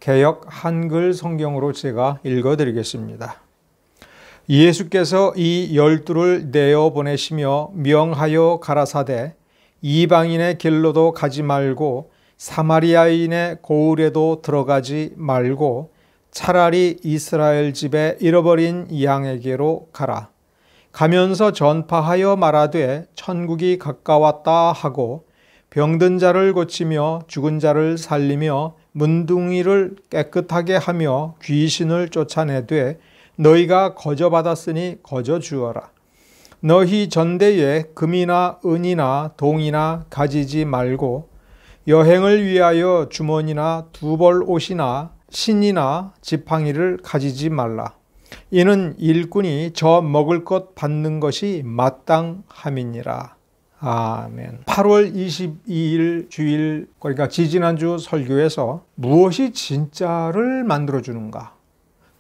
개역 한글 성경으로 제가 읽어드리겠습니다. 예수께서 이 12를 내어 보내시며 명하여 가라사대 이방인의 길로도 가지 말고 사마리아인의 고을에도 들어가지 말고 차라리 이스라엘 집에 잃어버린 양에게로 가라. 가면서 전파하여 말하되 천국이 가까웠다 하고 병든 자를 고치며 죽은 자를 살리며 문둥이를 깨끗하게 하며 귀신을 쫓아내되 너희가 거저 받았으니 거저 주어라. 너희 전대에 금이나 은이나 동이나 가지지 말고 여행을 위하여 주머니나 두벌 옷이나 신이나 지팡이를 가지지 말라. 이는 일꾼이 저 먹을 것 받는 것이 마땅함이니라. 아멘. 8월 22일 주일, 그러니까 지지난주 설교에서 무엇이 진짜를 만들어주는가,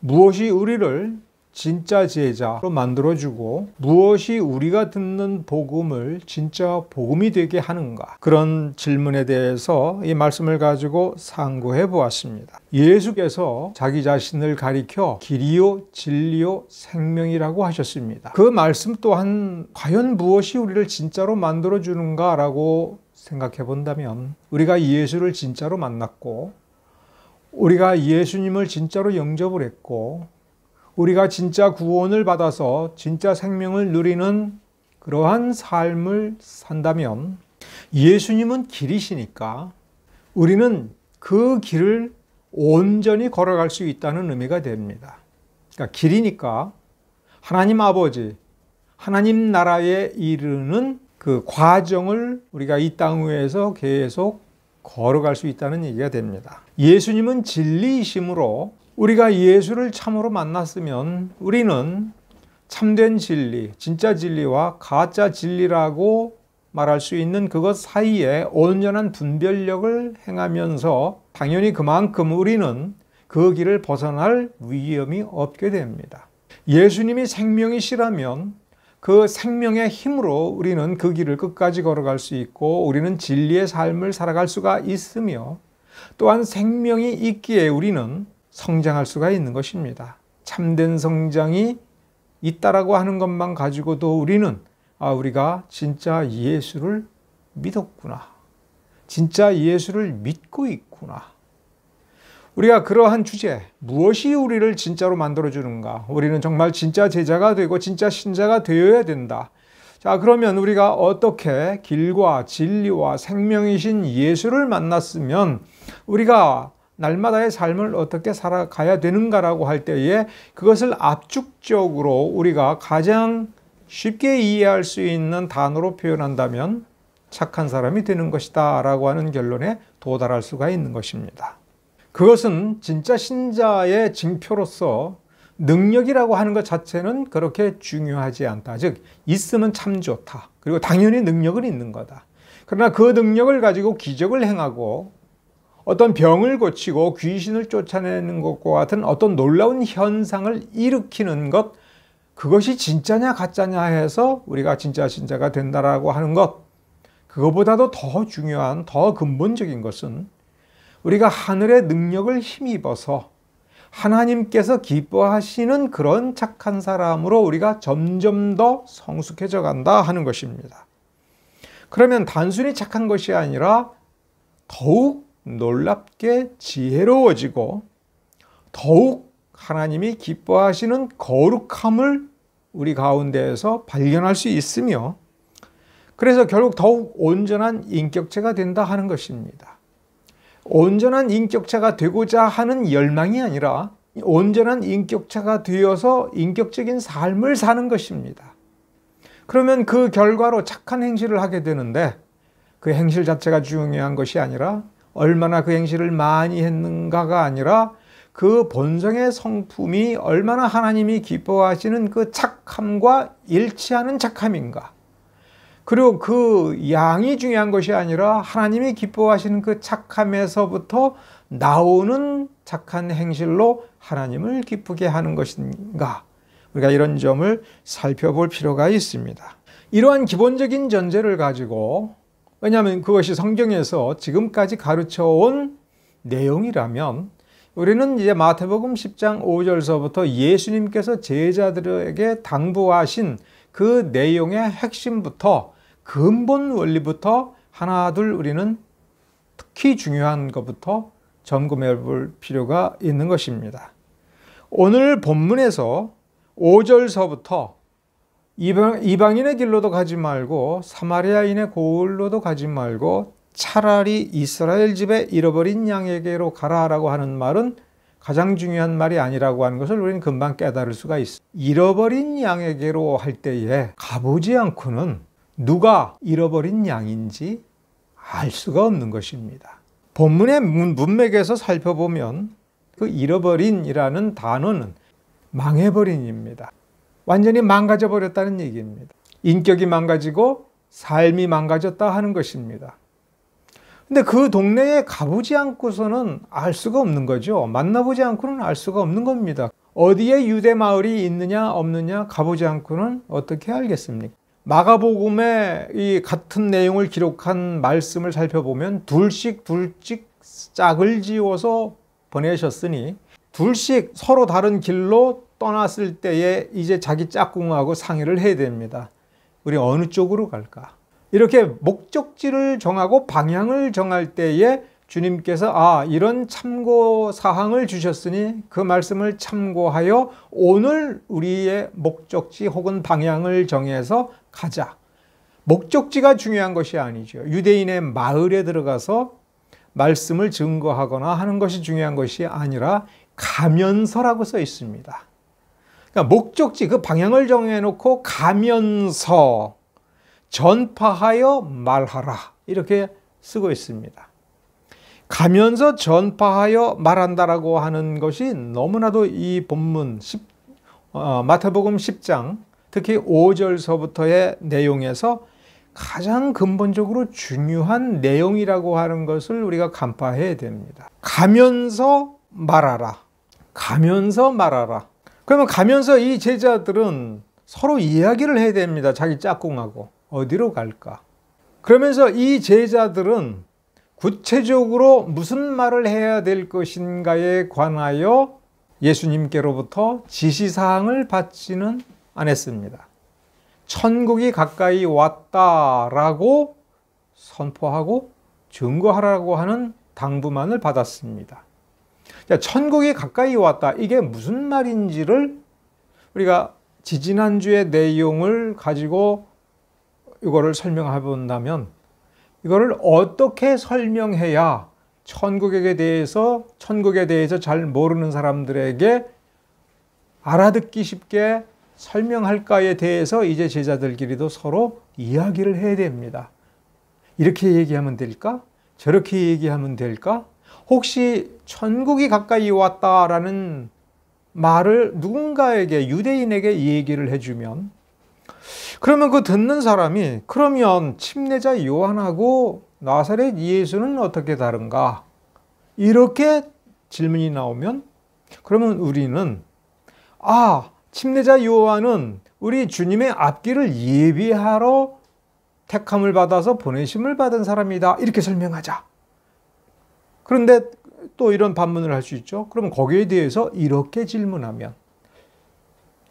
무엇이 우리를 진짜 제자로 만들어주고 무엇이 우리가 듣는 복음을 진짜 복음이 되게 하는가, 그런 질문에 대해서 이 말씀을 가지고 상고해 보았습니다. 예수께서 자기 자신을 가리켜 길이요 진리요 생명이라고 하셨습니다. 그 말씀 또한 과연 무엇이 우리를 진짜로 만들어주는가 라고 생각해 본다면, 우리가 예수를 진짜로 만났고 우리가 예수님을 진짜로 영접을 했고 우리가 진짜 구원을 받아서 진짜 생명을 누리는 그러한 삶을 산다면 예수님은 길이시니까 우리는 그 길을 온전히 걸어갈 수 있다는 의미가 됩니다. 그러니까 길이니까 하나님 아버지, 하나님 나라에 이르는 그 과정을 우리가 이 땅 위에서 계속 걸어갈 수 있다는 얘기가 됩니다. 예수님은 진리이심으로 우리가 예수를 참으로 만났으면 우리는 참된 진리, 진짜 진리와 가짜 진리라고 말할 수 있는 그것 사이에 온전한 분별력을 행하면서 당연히 그만큼 우리는 그 길을 벗어날 위험이 없게 됩니다. 예수님이 생명이시라면 그 생명의 힘으로 우리는 그 길을 끝까지 걸어갈 수 있고 우리는 진리의 삶을 살아갈 수가 있으며, 또한 생명이 있기에 우리는 성장할 수가 있는 것입니다. 참된 성장이 있다라고 하는 것만 가지고도 우리는 우리가 진짜 예수를 믿었구나, 진짜 예수를 믿고 있구나. 우리가 그러한 주제, 무엇이 우리를 진짜로 만들어주는가, 우리는 정말 진짜 제자가 되고 진짜 신자가 되어야 된다. 자, 그러면 우리가 어떻게 길과 진리와 생명이신 예수를 만났으면 우리가 날마다의 삶을 어떻게 살아가야 되는가라고 할 때에 그것을 압축적으로 우리가 가장 쉽게 이해할 수 있는 단어로 표현한다면 착한 사람이 되는 것이다 라고 하는 결론에 도달할 수가 있는 것입니다. 그것은 진짜 신자의 징표로서 능력이라고 하는 것 자체는 그렇게 중요하지 않다. 즉 있으면 참 좋다. 그리고 당연히 능력은 있는 거다. 그러나 그 능력을 가지고 기적을 행하고 어떤 병을 고치고 귀신을 쫓아내는 것과 같은 어떤 놀라운 현상을 일으키는 것, 그것이 진짜냐 가짜냐 해서 우리가 진짜 신자가 된다라고 하는 것, 그거보다도 더 중요한, 더 근본적인 것은 우리가 하늘의 능력을 힘입어서 하나님께서 기뻐하시는 그런 착한 사람으로 우리가 점점 더 성숙해져 간다 하는 것입니다. 그러면 단순히 착한 것이 아니라 더욱 놀랍게 지혜로워지고 더욱 하나님이 기뻐하시는 거룩함을 우리 가운데에서 발견할 수 있으며, 그래서 결국 더욱 온전한 인격체가 된다 하는 것입니다. 온전한 인격체가 되고자 하는 열망이 아니라 온전한 인격체가 되어서 인격적인 삶을 사는 것입니다. 그러면 그 결과로 착한 행실을 하게 되는데, 그 행실 자체가 중요한 것이 아니라 얼마나 그 행실을 많이 했는가가 아니라 그 본성의 성품이 얼마나 하나님이 기뻐하시는 그 착함과 일치하는 착함인가, 그리고 그 양이 중요한 것이 아니라 하나님이 기뻐하시는 그 착함에서부터 나오는 착한 행실로 하나님을 기쁘게 하는 것인가, 우리가 이런 점을 살펴볼 필요가 있습니다. 이러한 기본적인 전제를 가지고, 왜냐하면 그것이 성경에서 지금까지 가르쳐온 내용이라면 우리는 이제 마태복음 10장 5절서부터 예수님께서 제자들에게 당부하신 그 내용의 핵심부터 근본 원리부터 하나둘 우리는 특히 중요한 것부터 점검해 볼 필요가 있는 것입니다. 오늘 본문에서 5절서부터 이방인의 길로도 가지 말고 사마리아인의 고을로도 가지 말고 차라리 이스라엘 집에 잃어버린 양에게로 가라라고 하는 말은 가장 중요한 말이 아니라고 하는 것을 우리는 금방 깨달을 수가 있어요. 잃어버린 양에게로 할 때에 가보지 않고는 누가 잃어버린 양인지 알 수가 없는 것입니다. 본문의 문맥에서 살펴보면 그 잃어버린이라는 단어는 망해버린입니다. 완전히 망가져 버렸다는 얘기입니다. 인격이 망가지고 삶이 망가졌다 하는 것입니다. 근데 그 동네에 가보지 않고서는 알 수가 없는 거죠. 만나보지 않고는 알 수가 없는 겁니다. 어디에 유대 마을이 있느냐 없느냐 가보지 않고는 어떻게 알겠습니까? 마가복음에 이 같은 내용을 기록한 말씀을 살펴보면 둘씩 짝을 지어서 보내셨으니 둘씩 서로 다른 길로 떠났을 때에 이제 자기 짝꿍하고 상의를 해야 됩니다. 우리 어느 쪽으로 갈까? 이렇게 목적지를 정하고 방향을 정할 때에 주님께서 이런 참고 사항을 주셨으니 그 말씀을 참고하여 오늘 우리의 목적지 혹은 방향을 정해서 가자. 목적지가 중요한 것이 아니죠. 유대인의 마을에 들어가서 말씀을 증거하거나 하는 것이 중요한 것이 아니라 가면서라고 써 있습니다. 그러니까 목적지, 그 방향을 정해놓고 가면서 전파하여 말하라 이렇게 쓰고 있습니다. 가면서 전파하여 말한다라고 하는 것이 너무나도 이 본문 마태복음 10장 특히 5절서부터의 내용에서 가장 근본적으로 중요한 내용이라고 하는 것을 우리가 간파해야 됩니다. 가면서 말하라. 가면서 말하라. 그러면 가면서 이 제자들은 서로 이야기를 해야 됩니다. 자기 짝꿍하고. 어디로 갈까? 그러면서 이 제자들은 구체적으로 무슨 말을 해야 될 것인가에 관하여 예수님께로부터 지시사항을 받지는 않았습니다. 천국이 가까이 왔다라고 선포하고 증거하라고 하는 당부만을 받았습니다. 천국이 가까이 왔다. 이게 무슨 말인지를 우리가 지지난주의 내용을 가지고 이거를 설명해 본다면 이거를 어떻게 설명해야 천국에 대해서 잘 모르는 사람들에게 알아듣기 쉽게 설명할까에 대해서 이제 제자들끼리도 서로 이야기를 해야 됩니다. 이렇게 얘기하면 될까? 저렇게 얘기하면 될까? 혹시 천국이 가까이 왔다라는 말을 누군가에게 유대인에게 얘기를 해주면 그러면 그 듣는 사람이 그러면 침례자 요한하고 나사렛 예수는 어떻게 다른가? 이렇게 질문이 나오면 그러면 우리는 침례자 요한은 우리 주님의 앞길을 예비하러 택함을 받아서 보내심을 받은 사람이다. 이렇게 설명하자. 그런데 또 이런 반문을 할 수 있죠. 그럼 거기에 대해서 이렇게 질문하면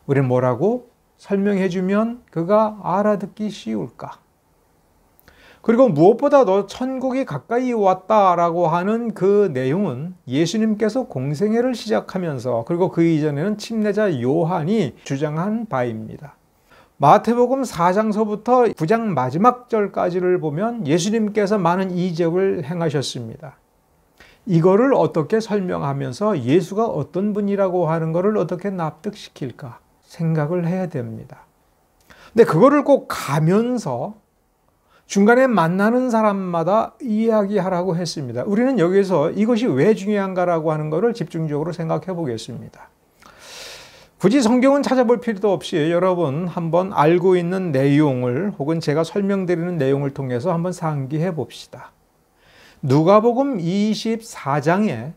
우리는 뭐라고 설명해 주면 그가 알아듣기 쉬울까? 그리고 무엇보다도 천국이 가까이 왔다라고 하는 그 내용은 예수님께서 공생애를 시작하면서 그리고 그 이전에는 침례자 요한이 주장한 바입니다. 마태복음 4장서부터 9장 마지막 절까지를 보면 예수님께서 많은 이적을 행하셨습니다. 이거를 어떻게 설명하면서 예수가 어떤 분이라고 하는 것을 어떻게 납득시킬까 생각을 해야 됩니다. 근데 그거를 꼭 가면서 중간에 만나는 사람마다 이야기하라고 했습니다. 우리는 여기서 이것이 왜 중요한가라고 하는 것을 집중적으로 생각해 보겠습니다. 굳이 성경은 찾아볼 필요도 없이 여러분 한번 알고 있는 내용을 혹은 제가 설명드리는 내용을 통해서 한번 상기해 봅시다. 누가복음 24장에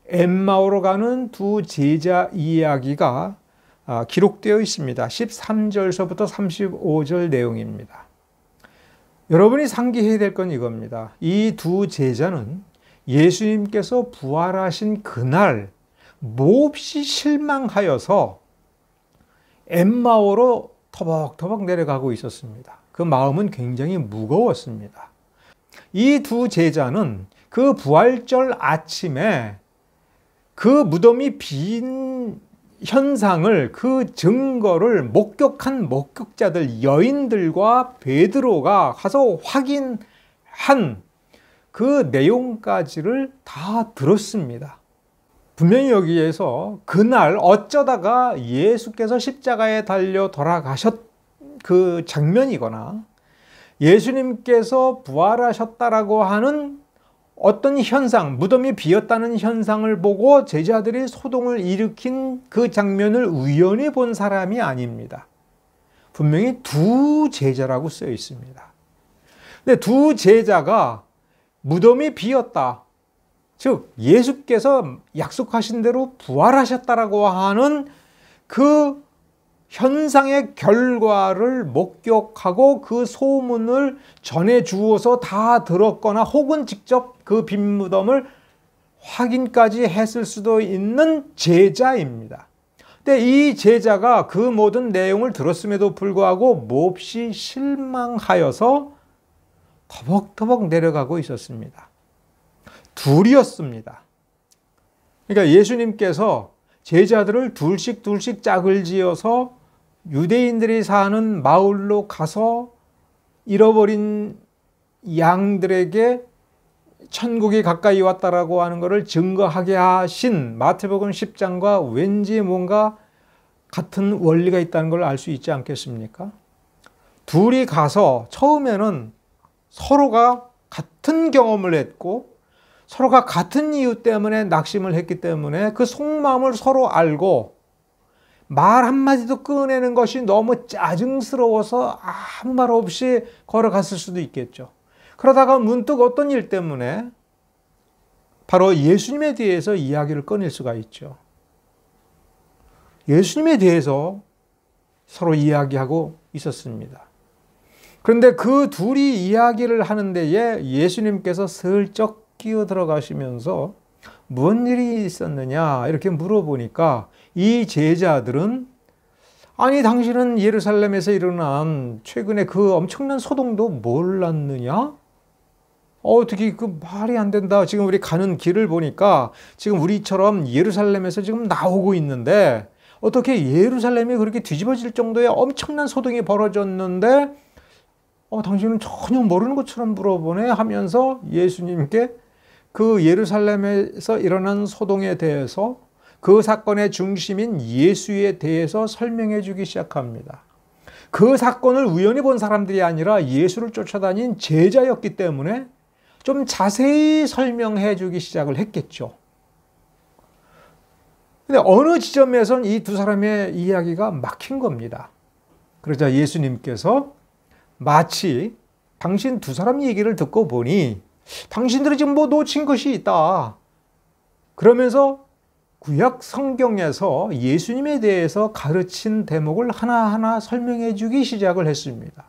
엠마오로 가는 두 제자 이야기가 기록되어 있습니다. 13절서부터 35절 내용입니다. 여러분이 상기해야 될 건 이겁니다. 이 두 제자는 예수님께서 부활하신 그날 몹시 실망하여서 엠마오로 터벅터벅 내려가고 있었습니다. 그 마음은 굉장히 무거웠습니다. 이 두 제자는 그 부활절 아침에 그 무덤이 빈 현상을, 그 증거를 목격한 목격자들, 여인들과 베드로가 가서 확인한 그 내용까지를 다 들었습니다. 분명히 여기에서 그날 어쩌다가 예수께서 십자가에 달려 돌아가셨 그 장면이거나 예수님께서 부활하셨다라고 하는 어떤 현상, 무덤이 비었다는 현상을 보고 제자들이 소동을 일으킨 그 장면을 우연히 본 사람이 아닙니다. 분명히 두 제자라고 쓰여 있습니다. 근데 두 제자가 무덤이 비었다, 즉 예수께서 약속하신 대로 부활하셨다라고 하는 그 현상의 결과를 목격하고 그 소문을 전해 주어서 다 들었거나 혹은 직접 그 빈 무덤을 확인까지 했을 수도 있는 제자입니다. 근데 이 제자가 그 모든 내용을 들었음에도 불구하고 몹시 실망하여서 터벅터벅 내려가고 있었습니다. 둘이었습니다. 그러니까 예수님께서 제자들을 둘씩 짝을 지어서 유대인들이 사는 마을로 가서 잃어버린 양들에게 천국이 가까이 왔다라고 하는 것을 증거하게 하신 마태복음 10장과 왠지 뭔가 같은 원리가 있다는 걸 알 수 있지 않겠습니까? 둘이 가서 처음에는 서로가 같은 경험을 했고 서로가 같은 이유 때문에 낙심을 했기 때문에 그 속마음을 서로 알고 말 한마디도 꺼내는 것이 너무 짜증스러워서 아무 말 없이 걸어갔을 수도 있겠죠. 그러다가 문득 어떤 일 때문에 바로 예수님에 대해서 이야기를 꺼낼 수가 있죠. 예수님에 대해서 서로 이야기하고 있었습니다. 그런데 그 둘이 이야기를 하는 데에 예수님께서 슬쩍 끼어 들어가시면서 무슨 일이 있었느냐 이렇게 물어보니까 이 제자들은 아니 당신은 예루살렘에서 일어난 최근에 그 엄청난 소동도 몰랐느냐? 어떻게 그 말이 안 된다. 지금 우리 가는 길을 보니까 지금 우리처럼 예루살렘에서 지금 나오고 있는데 어떻게 예루살렘이 그렇게 뒤집어질 정도의 엄청난 소동이 벌어졌는데 당신은 전혀 모르는 것처럼 물어보네 하면서 예수님께 그 예루살렘에서 일어난 소동에 대해서 그 사건의 중심인 예수에 대해서 설명해 주기 시작합니다. 그 사건을 우연히 본 사람들이 아니라 예수를 쫓아다닌 제자였기 때문에 좀 자세히 설명해 주기 시작을 했겠죠. 근데 어느 지점에선 이 두 사람의 이야기가 막힌 겁니다. 그러자 예수님께서 마치 당신 두 사람 얘기를 듣고 보니 당신들이 지금 뭐 놓친 것이 있다. 그러면서 구약 성경에서 예수님에 대해서 가르친 대목을 하나하나 설명해 주기 시작을 했습니다.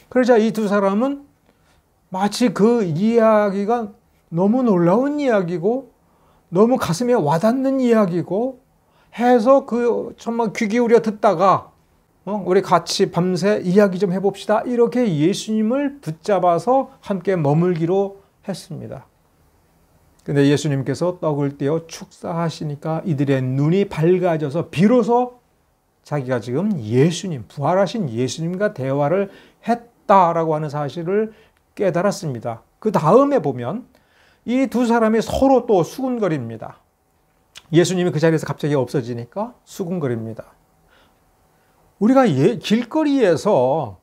그러자 이 두 사람은 마치 그 이야기가 너무 놀라운 이야기고 너무 가슴에 와닿는 이야기고 해서 정말 귀 기울여 듣다가 우리 같이 밤새 이야기 좀 해봅시다. 이렇게 예수님을 붙잡아서 함께 머물기로 했습니다. 근데 예수님께서 떡을 떼어 축사하시니까 이들의 눈이 밝아져서 비로소 자기가 지금 부활하신 예수님과 대화를 했다라고 하는 사실을 깨달았습니다. 그 다음에 보면 이 두 사람이 서로 또 수군거립니다. 예수님이 그 자리에서 갑자기 없어지니까 수군거립니다. 우리가 길거리에서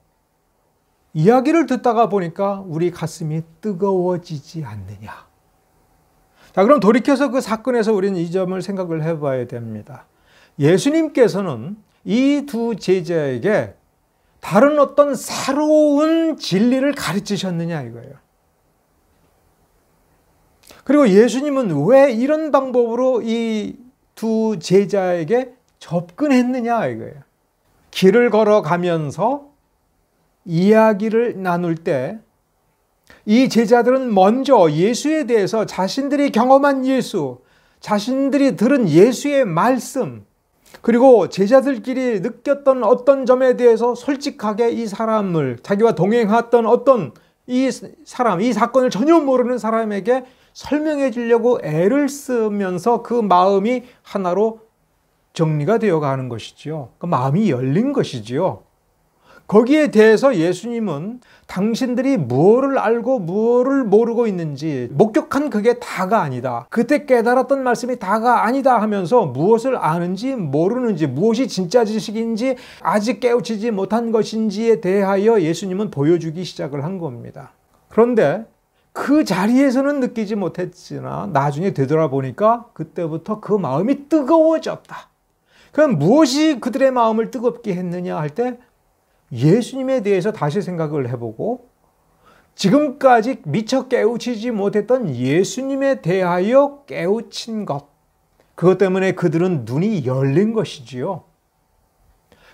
이야기를 듣다가 보니까 우리 가슴이 뜨거워지지 않느냐. 자, 그럼 돌이켜서 그 사건에서 우리는 이 점을 생각을 해봐야 됩니다. 예수님께서는 이 두 제자에게 다른 어떤 새로운 진리를 가르치셨느냐 이거예요. 그리고 예수님은 왜 이런 방법으로 이 두 제자에게 접근했느냐 이거예요. 길을 걸어가면서 이야기를 나눌 때 이 제자들은 먼저 예수에 대해서 자신들이 경험한 예수, 자신들이 들은 예수의 말씀, 그리고 제자들끼리 느꼈던 어떤 점에 대해서 솔직하게 이 사람을, 자기와 동행했던 어떤 이 사람, 이 사건을 전혀 모르는 사람에게 설명해 주려고 애를 쓰면서 그 마음이 하나로 정리가 되어 가는 것이지요. 그 마음이 열린 것이지요. 거기에 대해서 예수님은 당신들이 무엇을 알고 무엇을 모르고 있는지, 목격한 그게 다가 아니다, 그때 깨달았던 말씀이 다가 아니다 하면서 무엇을 아는지 모르는지, 무엇이 진짜 지식인지 아직 깨우치지 못한 것인지에 대하여 예수님은 보여주기 시작을 한 겁니다. 그런데 그 자리에서는 느끼지 못했으나 나중에 되돌아보니까 그때부터 그 마음이 뜨거워졌다. 그럼 무엇이 그들의 마음을 뜨겁게 했느냐 할 때, 예수님에 대해서 다시 생각을 해보고 지금까지 미처 깨우치지 못했던 예수님에 대하여 깨우친 것, 그것 때문에 그들은 눈이 열린 것이지요.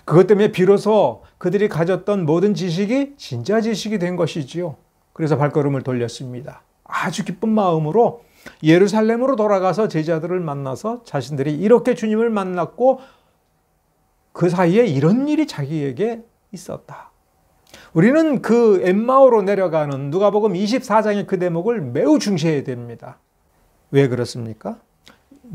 그것 때문에 비로소 그들이 가졌던 모든 지식이 진짜 지식이 된 것이지요. 그래서 발걸음을 돌렸습니다. 아주 기쁜 마음으로 예루살렘으로 돌아가서 제자들을 만나서 자신들이 이렇게 주님을 만났고 그 사이에 이런 일이 자기에게 있었다. 우리는 그 엠마오로 내려가는 누가복음 24장의 그 대목을 매우 중시해야 됩니다. 왜 그렇습니까?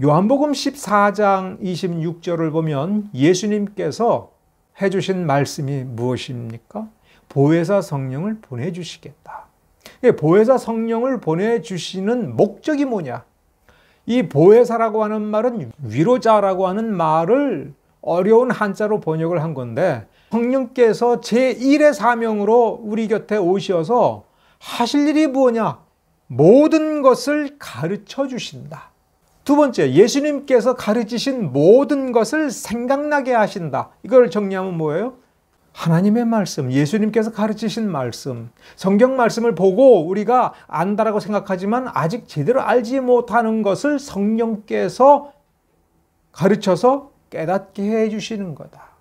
요한복음 14장 26절을 보면 예수님께서 해주신 말씀이 무엇입니까? 보혜사 성령을 보내주시겠다. 보혜사 성령을 보내주시는 목적이 뭐냐? 이 보혜사라고 하는 말은 위로자라고 하는 말을 어려운 한자로 번역을 한 건데, 성령께서 제1의 사명으로 우리 곁에 오셔서 하실 일이 뭐냐? 모든 것을 가르쳐 주신다. 두 번째, 예수님께서 가르치신 모든 것을 생각나게 하신다. 이걸 정리하면 뭐예요? 하나님의 말씀, 예수님께서 가르치신 말씀, 성경 말씀을 보고 우리가 안다라고 생각하지만 아직 제대로 알지 못하는 것을 성령께서 가르쳐서 깨닫게 해주시는 거다.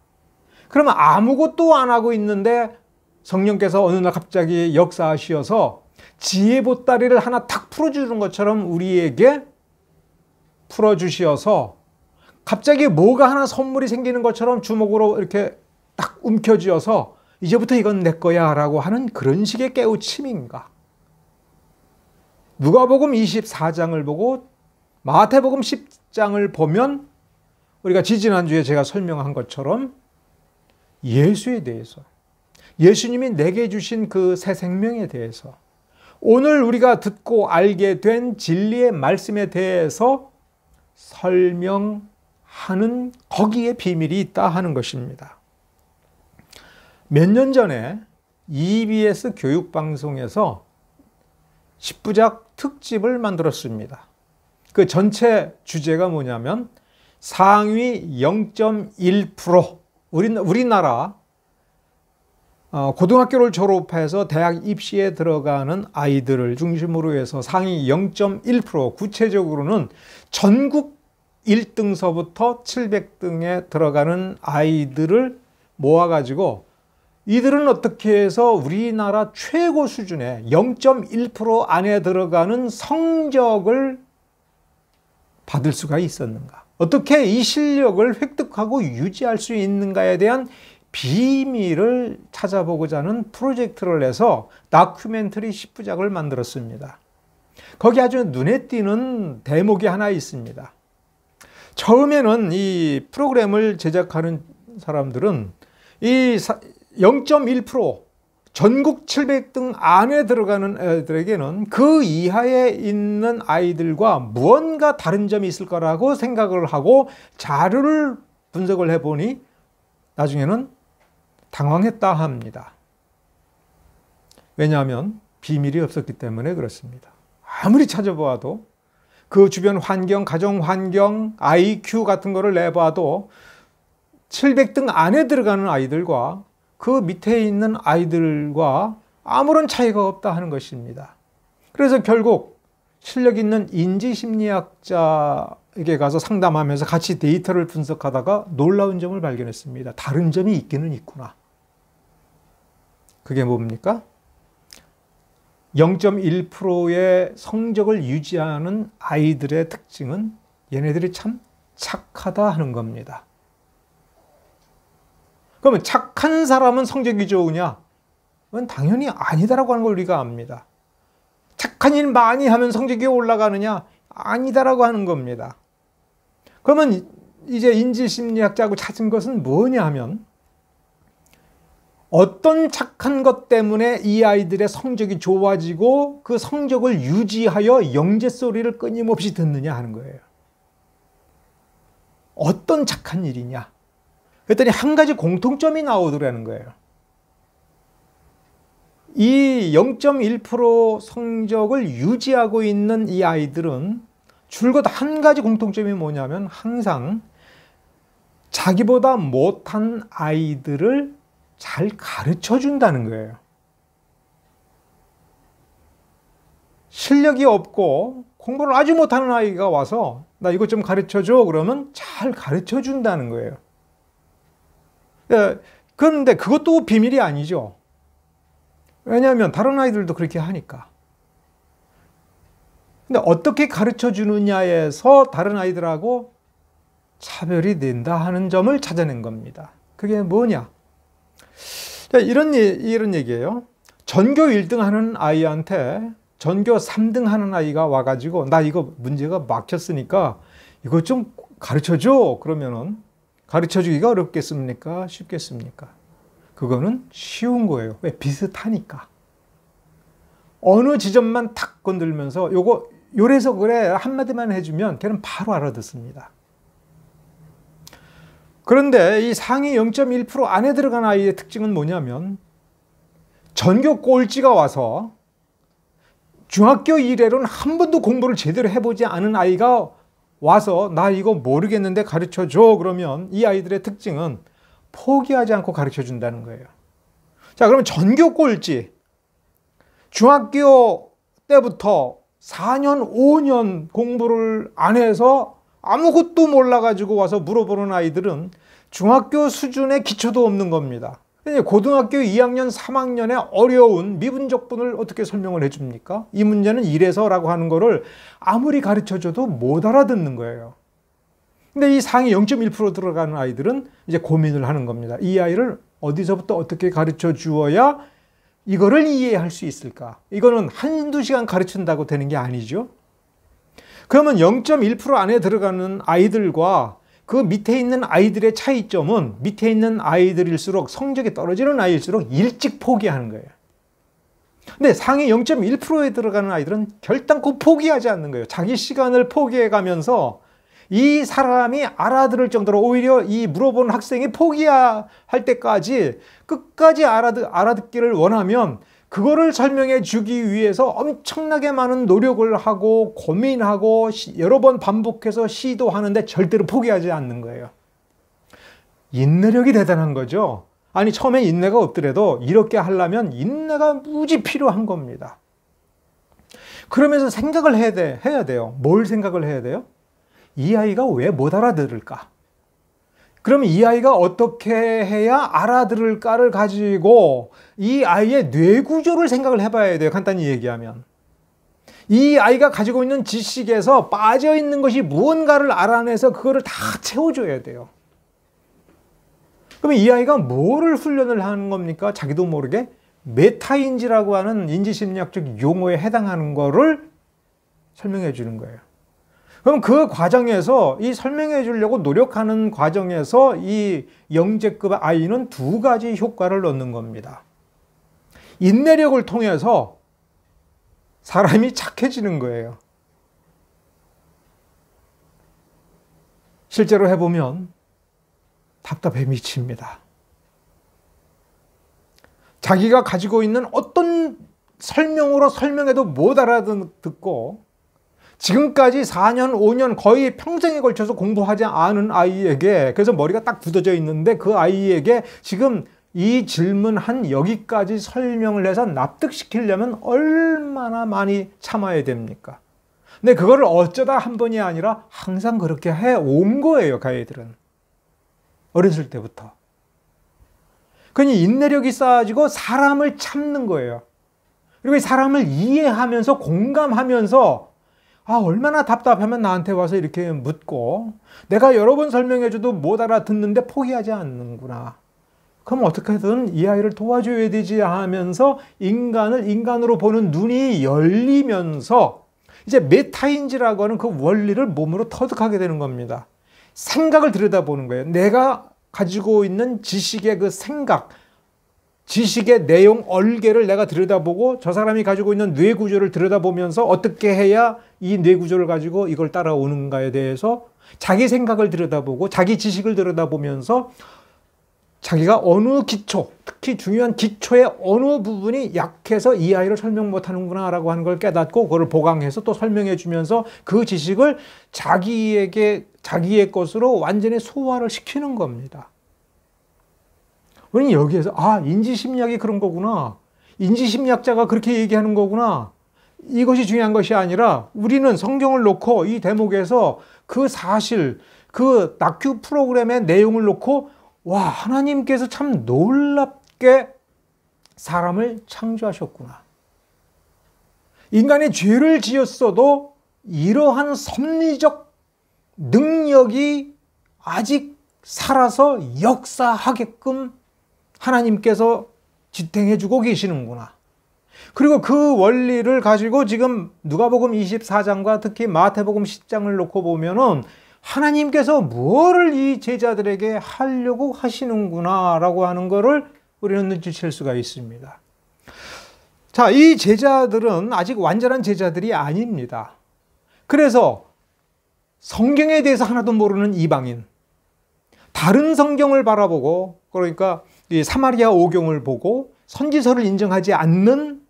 그러면 아무것도 안 하고 있는데 성령께서 어느 날 갑자기 역사하셔서 지혜 보따리를 하나 탁 풀어주는 것처럼 우리에게 풀어주셔서 갑자기 뭐가 하나 선물이 생기는 것처럼 주먹으로 이렇게 딱 움켜쥐어서 이제부터 이건 내 거야 라고 하는 그런 식의 깨우침인가? 누가복음 24장을 보고 마태복음 10장을 보면 우리가 지지난주에 제가 설명한 것처럼 예수에 대해서, 예수님이 내게 주신 그 새 생명에 대해서, 오늘 우리가 듣고 알게 된 진리의 말씀에 대해서 설명하는 거기에 비밀이 있다 하는 것입니다. 몇 년 전에 EBS 교육방송에서 10부작 특집을 만들었습니다. 그 전체 주제가 뭐냐면 상위 0.1%, 우리나라 고등학교를 졸업해서 대학 입시에 들어가는 아이들을 중심으로 해서 상위 0.1%, 구체적으로는 전국 1등서부터 700등에 들어가는 아이들을 모아가지고 이들은 어떻게 해서 우리나라 최고 수준의 0.1% 안에 들어가는 성적을 받을 수가 있었는가? 어떻게 이 실력을 획득하고 유지할 수 있는가에 대한 비밀을 찾아보고자 하는 프로젝트를 해서 다큐멘터리 10부작을 만들었습니다. 거기 아주 눈에 띄는 대목이 하나 있습니다. 처음에는 이 프로그램을 제작하는 사람들은 이 0.1% 전국 700등 안에 들어가는 애들에게는 그 이하에 있는 아이들과 무언가 다른 점이 있을 거라고 생각을 하고 자료를 분석을 해보니 나중에는 당황했다 합니다. 왜냐하면 비밀이 없었기 때문에 그렇습니다. 아무리 찾아보아도 그 주변 환경, 가정 환경, IQ 같은 거를 내봐도 700등 안에 들어가는 아이들과 그 밑에 있는 아이들과 아무런 차이가 없다 하는 것입니다. 그래서 결국 실력 있는 인지심리학자에게 가서 상담하면서 같이 데이터를 분석하다가 놀라운 점을 발견했습니다. 다른 점이 있기는 있구나. 그게 뭡니까? 0.1%의 성적을 유지하는 아이들의 특징은 얘네들이 참 착하다 하는 겁니다. 그러면 착한 사람은 성적이 좋으냐? 그건 당연히 아니다라고 하는 걸 우리가 압니다. 착한 일 많이 하면 성적이 올라가느냐? 아니다라고 하는 겁니다. 그러면 이제 인지심리학자하고 찾은 것은 뭐냐 하면 어떤 착한 것 때문에 이 아이들의 성적이 좋아지고 그 성적을 유지하여 영재 소리를 끊임없이 듣느냐 하는 거예요. 어떤 착한 일이냐? 그랬더니 한 가지 공통점이 나오더라는 거예요. 이 0.1% 성적을 유지하고 있는 이 아이들은 줄곧 한 가지 공통점이 뭐냐면 항상 자기보다 못한 아이들을 잘 가르쳐 준다는 거예요. 실력이 없고 공부를 아주 못하는 아이가 와서 나 이것 좀 가르쳐 줘 그러면 잘 가르쳐 준다는 거예요. 그런데 그것도 비밀이 아니죠. 왜냐하면 다른 아이들도 그렇게 하니까. 근데 어떻게 가르쳐 주느냐에서 다른 아이들하고 차별이 된다 하는 점을 찾아낸 겁니다. 그게 뭐냐? 이런 얘기예요. 전교 1등 하는 아이한테 전교 3등 하는 아이가 와가지고 나 이거 문제가 막혔으니까 이거 좀 가르쳐 줘. 그러면은 가르쳐 주기가 어렵겠습니까? 쉽겠습니까? 그거는 쉬운 거예요. 왜? 비슷하니까. 어느 지점만 탁 건들면서 요거 요래서 그래 한마디만 해주면 걔는 바로 알아듣습니다. 그런데 이 상위 0.1% 안에 들어간 아이의 특징은 뭐냐면 전교 꼴찌가 와서 중학교 이래로는 한 번도 공부를 제대로 해보지 않은 아이가 와서 나 이거 모르겠는데 가르쳐 줘 그러면 이 아이들의 특징은 포기하지 않고 가르쳐 준다는 거예요. 자, 그러면 전교 꼴찌 중학교 때부터 4년, 5년 공부를 안 해서 아무것도 몰라가지고 와서 물어보는 아이들은 중학교 수준의 기초도 없는 겁니다. 고등학교 2학년, 3학년의 어려운 미분적분을 어떻게 설명을 해줍니까? 이 문제는 이래서라고 하는 거를 아무리 가르쳐줘도 못 알아듣는 거예요. 근데 이 상위 0.1% 들어가는 아이들은 이제 고민을 하는 겁니다. 이 아이를 어디서부터 어떻게 가르쳐 주어야 이거를 이해할 수 있을까? 이거는 한두 시간 가르친다고 되는 게 아니죠. 그러면 0.1% 안에 들어가는 아이들과 그 밑에 있는 아이들의 차이점은 밑에 있는 아이들일수록 성적이 떨어지는 아이일수록 일찍 포기하는 거예요. 근데 상위 0.1%에 들어가는 아이들은 결단코 포기하지 않는 거예요. 자기 시간을 포기해 가면서 이 사람이 알아들을 정도로 오히려 이 물어보는 학생이 포기할 때까지 끝까지 알아듣기를 원하면 그거를 설명해 주기 위해서 엄청나게 많은 노력을 하고 고민하고 여러 번 반복해서 시도하는데 절대로 포기하지 않는 거예요. 인내력이 대단한 거죠. 아니 처음에 인내가 없더라도 이렇게 하려면 인내가 무지 필요한 겁니다. 그러면서 생각을 해야 돼요. 뭘 생각을 해야 돼요? 이 아이가 왜 못 알아들을까? 그럼 이 아이가 어떻게 해야 알아들을까를 가지고 이 아이의 뇌 구조를 생각을 해봐야 돼요. 간단히 얘기하면. 이 아이가 가지고 있는 지식에서 빠져 있는 것이 무언가를 알아내서 그거를 다 채워줘야 돼요. 그럼 이 아이가 뭐를 훈련을 하는 겁니까? 자기도 모르게 메타인지라고 하는 인지심리학적 용어에 해당하는 거를 설명해 주는 거예요. 그럼 그 과정에서 이 설명해 주려고 노력하는 과정에서 이 영재급 아이는 두 가지 효과를 얻는 겁니다. 인내력을 통해서 사람이 착해지는 거예요. 실제로 해보면 답답해 미칩니다. 자기가 가지고 있는 어떤 설명으로 설명해도 못 알아듣고 지금까지 4년, 5년 거의 평생에 걸쳐서 공부하지 않은 아이에게 그래서 머리가 딱 굳어져 있는데 그 아이에게 지금 이 질문 한 여기까지 설명을 해서 납득시키려면 얼마나 많이 참아야 됩니까? 근데 그거를 어쩌다 한 번이 아니라 항상 그렇게 해온 거예요, 그 아이들은. 어렸을 때부터. 그러니 인내력이 쌓아지고 사람을 참는 거예요. 그리고 이 사람을 이해하면서 공감하면서 얼마나 답답하면 나한테 와서 이렇게 묻고 내가 여러 번 설명해줘도 못 알아듣는데 포기하지 않는구나. 그럼 어떻게든 이 아이를 도와줘야 되지 하면서 인간을 인간으로 보는 눈이 열리면서 이제 메타인지라고 하는 그 원리를 몸으로 터득하게 되는 겁니다. 생각을 들여다보는 거예요. 내가 가지고 있는 지식의 그 생각, 지식의 내용 얼개를 내가 들여다보고 저 사람이 가지고 있는 뇌 구조를 들여다보면서 어떻게 해야 이 뇌 구조를 가지고 이걸 따라오는가에 대해서 자기 생각을 들여다보고 자기 지식을 들여다보면서 자기가 어느 기초, 특히 중요한 기초의 어느 부분이 약해서 이 아이를 설명 못하는구나 라고 하는 걸 깨닫고 그걸 보강해서 또 설명해 주면서 그 지식을 자기의 것으로 완전히 소화를 시키는 겁니다. 우리는 여기에서 인지심리학이 그런 거구나. 인지심리학자가 그렇게 얘기하는 거구나. 이것이 중요한 것이 아니라 우리는 성경을 놓고 이 대목에서 그 사실, 그 다큐 프로그램의 내용을 놓고 하나님께서 참 놀랍게 사람을 창조하셨구나. 인간이 죄를 지었어도 이러한 섭리적 능력이 아직 살아서 역사하게끔 하나님께서 지탱해주고 계시는구나. 그리고 그 원리를 가지고 지금 누가복음 24장과 특히 마태복음 10장을 놓고 보면은 하나님께서 무엇을 이 제자들에게 하려고 하시는구나 라고 하는 것을 우리는 눈치챌 수가 있습니다. 자, 이 제자들은 아직 완전한 제자들이 아닙니다. 그래서 성경에 대해서 하나도 모르는 이방인, 다른 성경을 바라보고, 그러니까 이 사마리아 오경을 보고 선지서를 인정하지 않는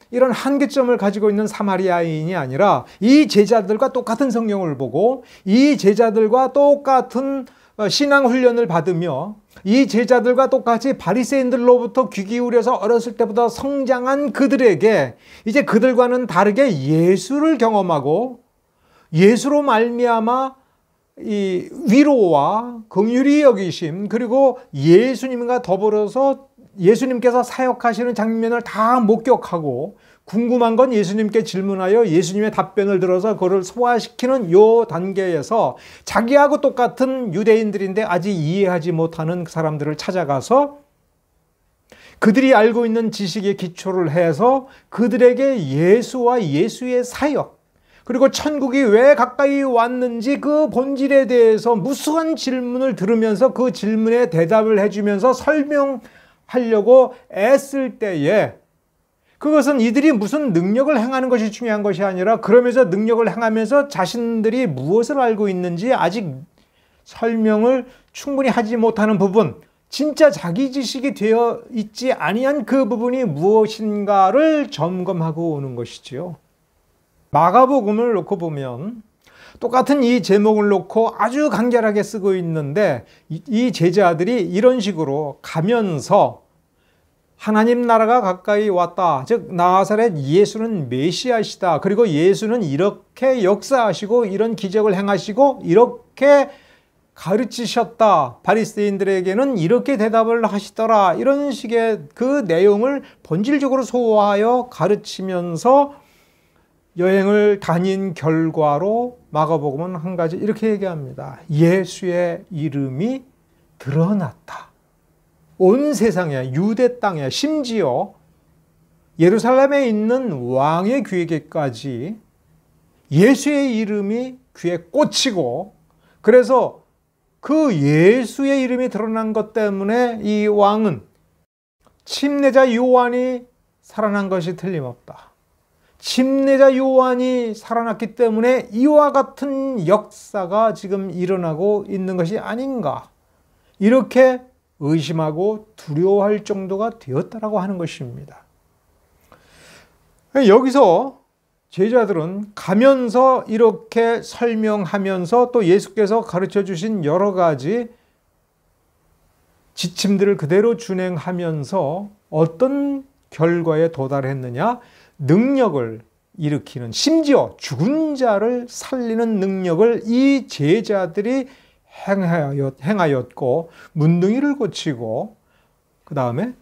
이런 한계점을 가지고 있는 사마리아인이 아니라 이 제자들과 똑같은 성경을 보고 이 제자들과 똑같은 신앙훈련을 받으며 이 제자들과 똑같이 바리새인들로부터 귀 기울여서 어렸을 때부터 성장한 그들에게 이제 그들과는 다르게 예수를 경험하고 예수로 말미암아 이 위로와 긍휼히 여기심, 그리고 예수님과 더불어서 예수님께서 사역하시는 장면을 다 목격하고 궁금한 건 예수님께 질문하여 예수님의 답변을 들어서 그걸 소화시키는 요 단계에서 자기하고 똑같은 유대인들인데 아직 이해하지 못하는 사람들을 찾아가서 그들이 알고 있는 지식의 기초를 해서 그들에게 예수와 예수의 사역, 그리고 천국이 왜 가까이 왔는지 그 본질에 대해서 무수한 질문을 들으면서 그 질문에 대답을 해주면서 설명하려고 애쓸 때에 그것은 이들이 무슨 능력을 행하는 것이 중요한 것이 아니라 그러면서 능력을 행하면서 자신들이 무엇을 알고 있는지 아직 설명을 충분히 하지 못하는 부분, 진짜 자기 지식이 되어 있지 아니한 그 부분이 무엇인가를 점검하고 오는 것이지요. 마가복음을 놓고 보면 똑같은 이 제목을 놓고 아주 간결하게 쓰고 있는데 이 제자들이 이런 식으로 가면서 하나님 나라가 가까이 왔다. 즉 나사렛 예수는 메시아시다. 그리고 예수는 이렇게 역사하시고 이런 기적을 행하시고 이렇게 가르치셨다. 바리새인들에게는 이렇게 대답을 하시더라. 이런 식의 그 내용을 본질적으로 소화하여 가르치면서 여행을 다닌 결과로 마가복음은 한 가지 이렇게 얘기합니다. 예수의 이름이 드러났다. 온 세상에, 유대 땅에, 심지어 예루살렘에 있는 왕의 귀에게까지 예수의 이름이 귀에 꽂히고, 그래서 그 예수의 이름이 드러난 것 때문에 이 왕은 침례자 요한이 살아난 것이 틀림없다. 침례자 요한이 살아났기 때문에 이와 같은 역사가 지금 일어나고 있는 것이 아닌가, 이렇게 의심하고 두려워할 정도가 되었다라고 하는 것입니다. 여기서 제자들은 가면서 이렇게 설명하면서 또 예수께서 가르쳐 주신 여러 가지 지침들을 그대로 준행하면서 어떤 결과에 도달했느냐? 능력을 일으키는, 심지어 죽은 자를 살리는 능력을 이 제자들이 행하였고 문둥이를 고치고 그 다음에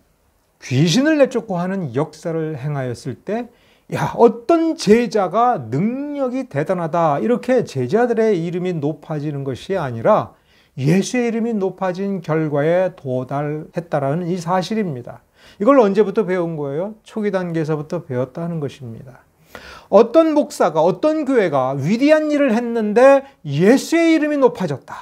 귀신을 내쫓고 하는 역사를 행하였을 때, 야, 어떤 제자가 능력이 대단하다, 이렇게 제자들의 이름이 높아지는 것이 아니라 예수의 이름이 높아진 결과에 도달했다라는 이 사실입니다. 이걸 언제부터 배운 거예요? 초기 단계에서부터 배웠다는 것입니다. 어떤 목사가, 어떤 교회가 위대한 일을 했는데 예수의 이름이 높아졌다.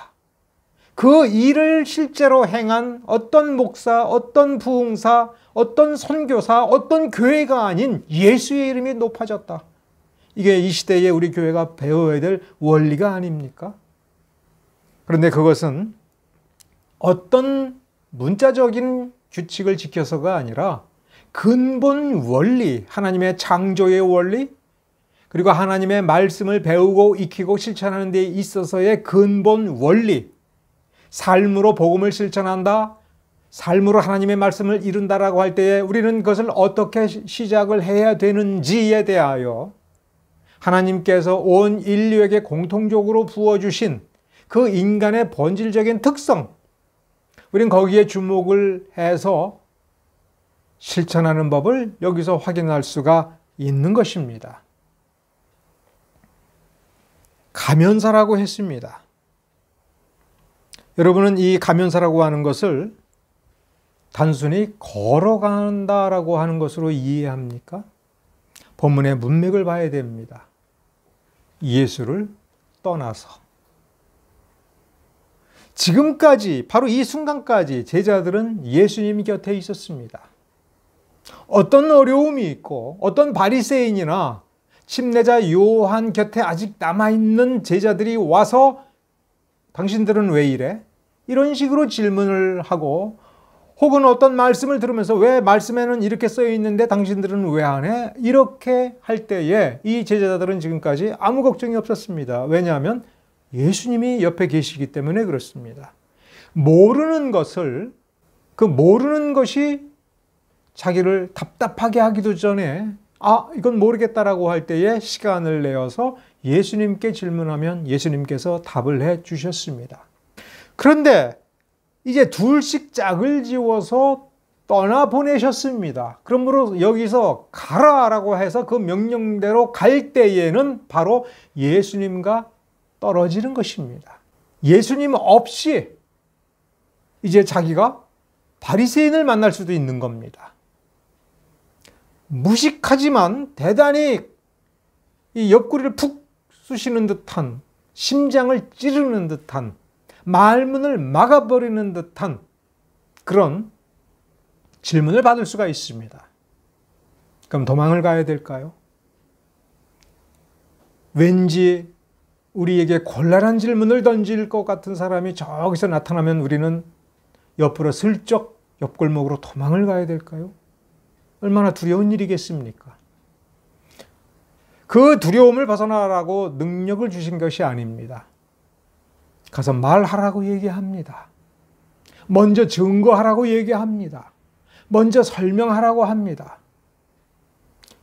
그 일을 실제로 행한 어떤 목사, 어떤 부흥사, 어떤 선교사, 어떤 교회가 아닌 예수의 이름이 높아졌다. 이게 이 시대에 우리 교회가 배워야 될 원리가 아닙니까? 그런데 그것은 어떤 문자적인 규칙을 지켜서가 아니라 근본 원리, 하나님의 창조의 원리, 그리고 하나님의 말씀을 배우고 익히고 실천하는 데 있어서의 근본 원리, 삶으로 복음을 실천한다, 삶으로 하나님의 말씀을 이룬다라고 할 때에 우리는 그것을 어떻게 시작을 해야 되는지에 대하여 하나님께서 온 인류에게 공통적으로 부어주신 그 인간의 본질적인 특성, 우리는 거기에 주목을 해서 실천하는 법을 여기서 확인할 수가 있는 것입니다. 가면사라고 했습니다. 여러분은 이 가면사라고 하는 것을 단순히 걸어간다라고 하는 것으로 이해합니까? 본문의 문맥을 봐야 됩니다. 예수를 떠나서. 지금까지, 바로 이 순간까지 제자들은 예수님 곁에 있었습니다. 어떤 어려움이 있고 어떤 바리새인이나 침례자 요한 곁에 아직 남아있는 제자들이 와서 당신들은 왜 이래? 이런 식으로 질문을 하고, 혹은 어떤 말씀을 들으면서 왜 말씀에는 이렇게 써 있는데 당신들은 왜 안 해? 이렇게 할 때에 이 제자들은 지금까지 아무 걱정이 없었습니다. 왜냐하면 예수님이 옆에 계시기 때문에 그렇습니다. 모르는 것을, 그 모르는 것이 자기를 답답하게 하기도 전에 이건 모르겠다라고 할 때에 시간을 내어서 예수님께 질문하면 예수님께서 답을 해 주셨습니다. 그런데 이제 둘씩 짝을 지워서 떠나보내셨습니다. 그러므로 여기서 가라라고 해서 그 명령대로 갈 때에는 바로 예수님과 떨어지는 것입니다. 예수님 없이 이제 자기가 바리새인을 만날 수도 있는 겁니다. 무식하지만 대단히 이 옆구리를 푹 쑤시는 듯한, 심장을 찌르는 듯한, 말문을 막아버리는 듯한 그런 질문을 받을 수가 있습니다. 그럼 도망을 가야 될까요? 왠지 우리에게 곤란한 질문을 던질 것 같은 사람이 저기서 나타나면 우리는 옆으로 슬쩍 옆골목으로 도망을 가야 될까요? 얼마나 두려운 일이겠습니까? 그 두려움을 벗어나라고 능력을 주신 것이 아닙니다. 가서 말하라고 얘기합니다. 먼저 증거하라고 얘기합니다. 먼저 설명하라고 합니다.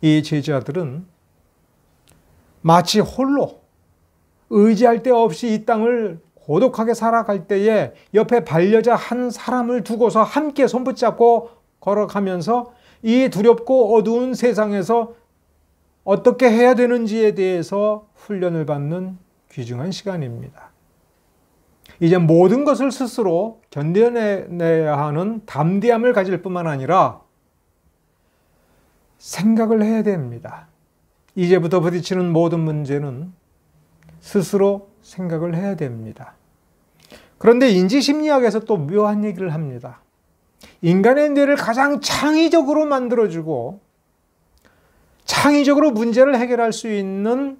이 제자들은 마치 홀로 의지할 데 없이 이 땅을 고독하게 살아갈 때에 옆에 반려자 한 사람을 두고서 함께 손붙잡고 걸어가면서 이 두렵고 어두운 세상에서 어떻게 해야 되는지에 대해서 훈련을 받는 귀중한 시간입니다. 이제 모든 것을 스스로 견뎌내야 하는 담대함을 가질 뿐만 아니라 생각을 해야 됩니다. 이제부터 부딪히는 모든 문제는 스스로 생각을 해야 됩니다. 그런데 인지심리학에서 또 묘한 얘기를 합니다. 인간의 뇌를 가장 창의적으로 만들어주고 창의적으로 문제를 해결할 수 있는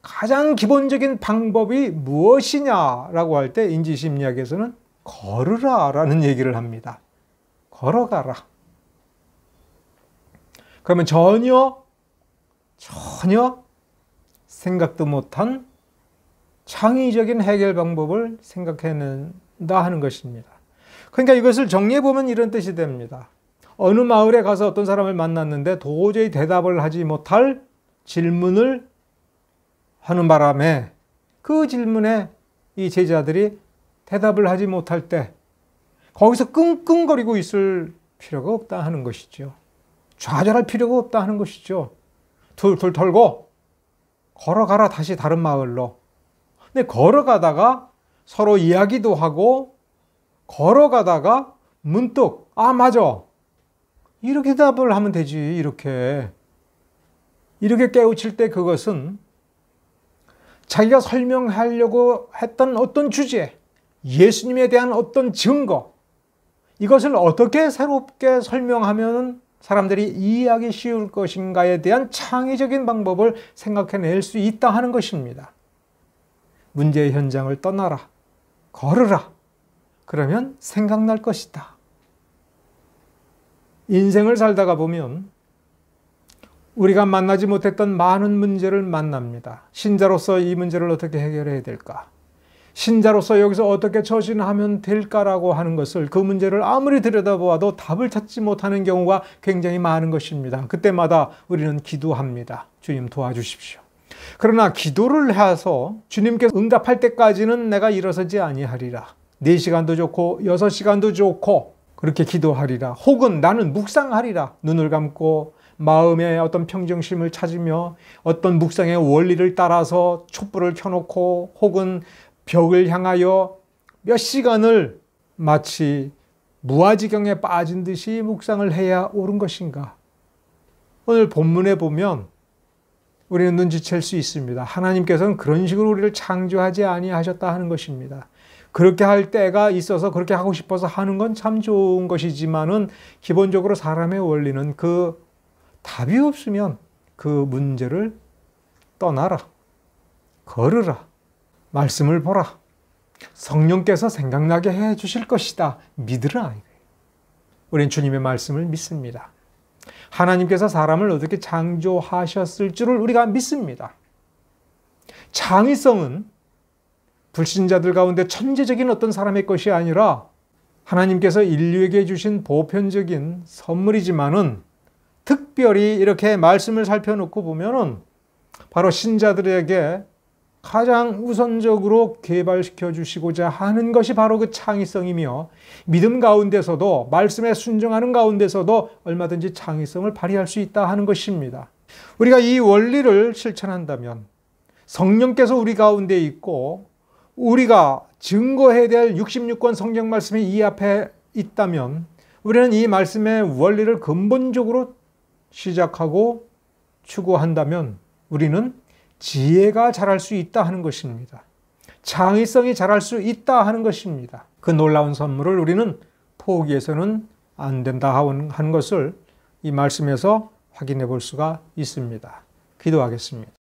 가장 기본적인 방법이 무엇이냐라고 할 때 인지심리학에서는 걸으라라는 얘기를 합니다. 걸어가라. 그러면 전혀 생각도 못한 창의적인 해결 방법을 생각해낸다 하는 것입니다. 그러니까 이것을 정리해보면 이런 뜻이 됩니다. 어느 마을에 가서 어떤 사람을 만났는데 도저히 대답을 하지 못할 질문을 하는 바람에 그 질문에 이 제자들이 대답을 하지 못할 때 거기서 끙끙거리고 있을 필요가 없다 하는 것이죠. 좌절할 필요가 없다 하는 것이죠. 툴툴 털고 걸어가라, 다시 다른 마을로. 근데 걸어가다가 서로 이야기도 하고 걸어가다가 문득 맞아, 이렇게 대답을 하면 되지. 이렇게 깨우칠 때 그것은 자기가 설명하려고 했던 어떤 주제, 예수님에 대한 어떤 증거, 이것을 어떻게 새롭게 설명하면 사람들이 이해하기 쉬울 것인가에 대한 창의적인 방법을 생각해낼 수 있다 하는 것입니다. 문제의 현장을 떠나라, 걸으라. 그러면 생각날 것이다. 인생을 살다가 보면 우리가 만나지 못했던 많은 문제를 만납니다. 신자로서 이 문제를 어떻게 해결해야 될까? 신자로서 여기서 어떻게 처신하면 될까라고 하는 것을, 그 문제를 아무리 들여다보아도 답을 찾지 못하는 경우가 굉장히 많은 것입니다. 그때마다 우리는 기도합니다. 주님 도와주십시오. 그러나 기도를 해서 주님께서 응답할 때까지는 내가 일어서지 아니하리라. 4시간도 좋고 6시간도 좋고 그렇게 기도하리라. 혹은 나는 묵상하리라. 눈을 감고 마음의 어떤 평정심을 찾으며 어떤 묵상의 원리를 따라서 촛불을 켜놓고 혹은 벽을 향하여 몇 시간을 마치 무아지경에 빠진 듯이 묵상을 해야 옳은 것인가? 오늘 본문에 보면 우리는 눈치챌 수 있습니다. 하나님께서는 그런 식으로 우리를 창조하지 아니하셨다 하는 것입니다. 그렇게 할 때가 있어서 그렇게 하고 싶어서 하는 건 참 좋은 것이지만은 기본적으로 사람의 원리는 그 답이 없으면 그 문제를 떠나라, 걸으라, 말씀을 보라, 성령께서 생각나게 해 주실 것이다, 믿으라. 우리는 주님의 말씀을 믿습니다. 하나님께서 사람을 어떻게 창조하셨을 줄을 우리가 믿습니다. 창의성은 불신자들 가운데 천재적인 어떤 사람의 것이 아니라 하나님께서 인류에게 주신 보편적인 선물이지만은 특별히 이렇게 말씀을 살펴놓고 보면은 바로 신자들에게 가장 우선적으로 개발시켜 주시고자 하는 것이 바로 그 창의성이며, 믿음 가운데서도 말씀에 순종하는 가운데서도 얼마든지 창의성을 발휘할 수 있다 하는 것입니다. 우리가 이 원리를 실천한다면 성령께서 우리 가운데 있고 우리가 증거해야 될 66권 성경 말씀이 이 앞에 있다면 우리는 이 말씀의 원리를 근본적으로 시작하고 추구한다면 우리는 지혜가 자랄 수 있다 하는 것입니다. 창의성이 자랄 수 있다 하는 것입니다. 그 놀라운 선물을 우리는 포기해서는 안 된다 하는 것을 이 말씀에서 확인해 볼 수가 있습니다. 기도하겠습니다.